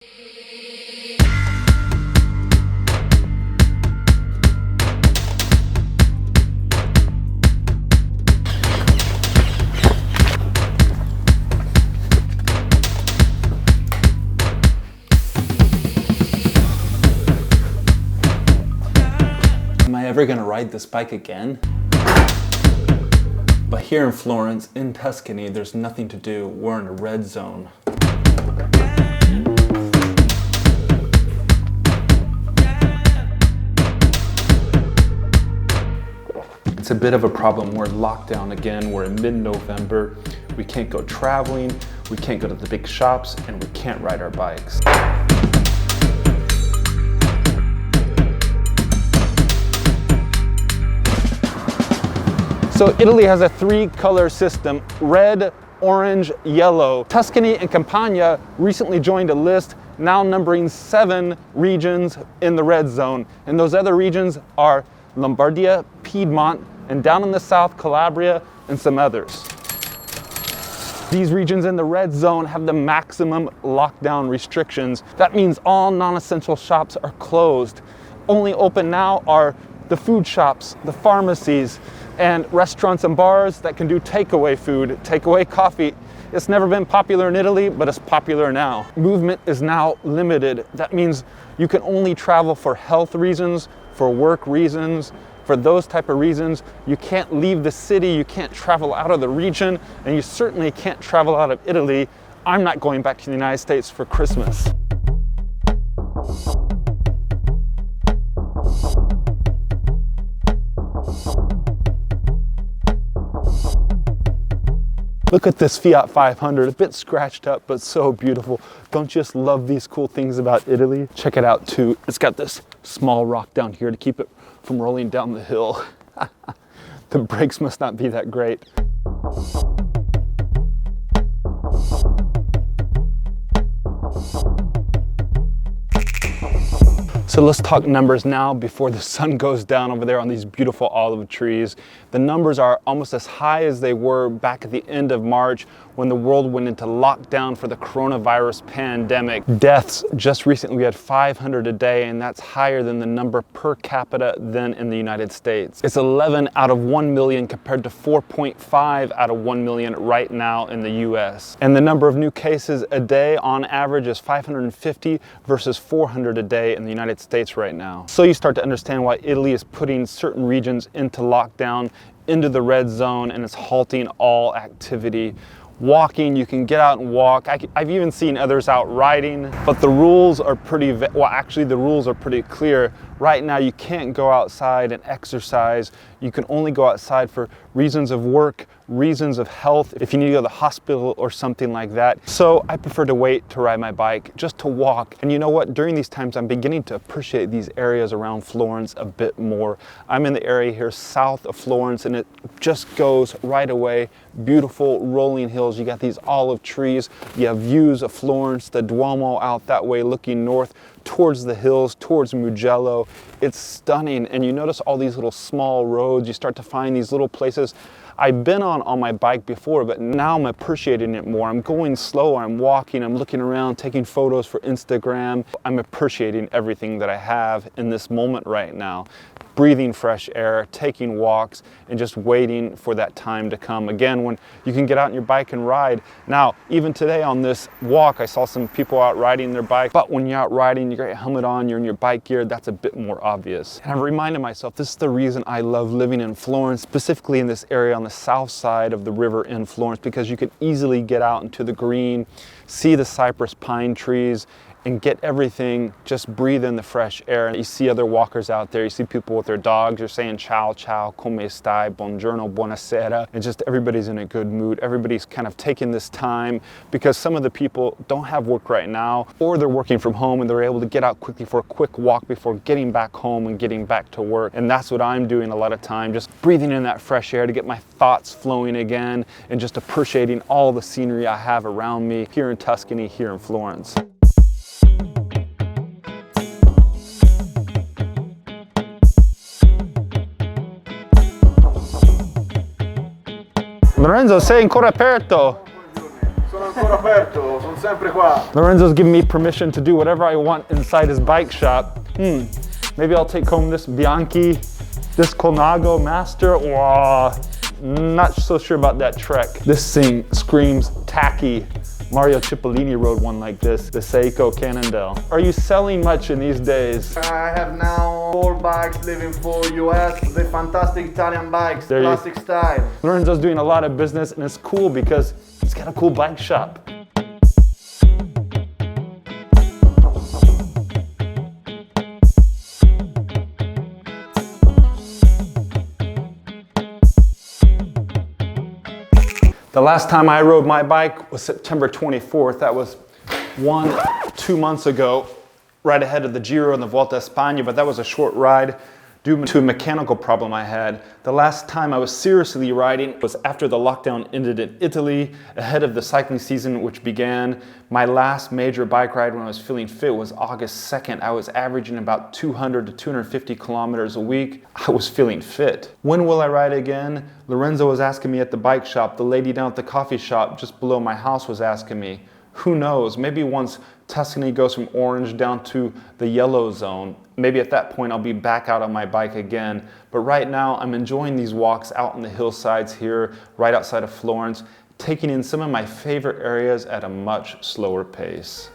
Am I ever gonna ride this bike again? But here in Florence, in Tuscany, there's nothing to do. We're in a red zone. It's a bit of a problem. We're locked down again. We're in mid-November. We can't go traveling, we can't go to the big shops, and we can't ride our bikes. So Italy has a 3-color system: red, orange, yellow. Tuscany and Campania recently joined a list now numbering 7 regions in the red zone. And those other regions are Lombardia, Piedmont, and down in the south, Calabria, and some others. These regions in the red zone have the maximum lockdown restrictions. That means all non-essential shops are closed. Only open now are the food shops, the pharmacies, and restaurants and bars that can do takeaway food, takeaway coffee. It's never been popular in Italy, but it's popular now. Movement is now limited. That means you can only travel for health reasons, for work reasons, for those type of reasons. You can't leave the city, you can't travel out of the region, and you certainly can't travel out of Italy. I'm not going back to the United States for Christmas. Look at this Fiat 500, a bit scratched up, but so beautiful. Don't you just love these cool things about Italy? Check it out too. It's got this small rock down here to keep it from rolling down the hill. The brakes must not be that great. So let's talk numbers now before the sun goes down over there on these beautiful olive trees. The numbers are almost as high as they were back at the end of March when the world went into lockdown for the coronavirus pandemic. Deaths, just recently we had 500 a day, and that's higher than the number per capita than in the United States. It's 11 out of 1 million compared to 4.5 out of 1 million right now in the US. And the number of new cases a day on average is 550 versus 400 a day in the United States right now. So you start to understand why Italy is putting certain regions into lockdown, into the red zone, and it's halting all activity. Walking, you can get out and walk. I've even seen others out riding, but the rules are pretty, the rules are pretty clear. Right now, you can't go outside and exercise. You can only go outside for reasons of work, reasons of health, if you need to go to the hospital or something like that. So I prefer to wait to ride my bike, just to walk. And you know what? During these times, I'm beginning to appreciate these areas around Florence a bit more. I'm in the area here south of Florence, and it just goes right away. Beautiful rolling hills. You got these olive trees. You have views of Florence, the Duomo out that way looking north towards the hills, towards Mugello. It's stunning. And you notice all these little small roads. You start to find these little places I've been on my bike before, but now I'm appreciating it more. I'm going slow, I'm walking, I'm looking around, taking photos for Instagram. I'm appreciating everything that I have in this moment right now. Breathing fresh air, taking walks, and just waiting for that time to come. Again, when you can get out on your bike and ride. Now, even today on this walk, I saw some people out riding their bike, but when you're out riding, you got your helmet on, you're in your bike gear, that's a bit more obvious. And I've reminded myself, this is the reason I love living in Florence, specifically in this area on the south side of the river in Florence, because you can easily get out into the green, see the cypress pine trees, and get everything, just breathe in the fresh air. You see other walkers out there, you see people with their dogs, you're saying ciao, ciao, come stai, buongiorno, buonasera, and just everybody's in a good mood. Everybody's kind of taking this time because some of the people don't have work right now, or they're working from home and they're able to get out quickly for a quick walk before getting back home and getting back to work. And that's what I'm doing a lot of time, just breathing in that fresh air to get my thoughts flowing again and just appreciating all the scenery I have around me here in Tuscany, here in Florence. Lorenzo, sei ancora aperto? Sono ancora aperto, sono sempre qua. Lorenzo's giving me permission to do whatever I want inside his bike shop. Maybe I'll take home this Bianchi, this Colnago Master. Wow, not so sure about that Trek. This thing screams tacky. Mario Cipollini rode one like this, the Seiko Cannondale. Are you selling much in these days? I have now 4 bikes leaving for US, the fantastic Italian bikes, classic style. Lorenzo's doing a lot of business, and it's cool because he's got a cool bike shop. The last time I rode my bike was September 24th. That was 2 months ago, right ahead of the Giro and the Volta a España, but that was a short ride due to a mechanical problem I had. The last time I was seriously riding was after the lockdown ended in Italy, ahead of the cycling season which began. My last major bike ride when I was feeling fit was August 2nd. I was averaging about 200 to 250 kilometers a week. I was feeling fit. When will I ride again? Lorenzo was asking me at the bike shop. The lady down at the coffee shop just below my house was asking me. Who knows, maybe once Tuscany goes from orange down to the yellow zone, maybe at that point I'll be back out on my bike again. But right now I'm enjoying these walks out in the hillsides here, right outside of Florence, taking in some of my favorite areas at a much slower pace.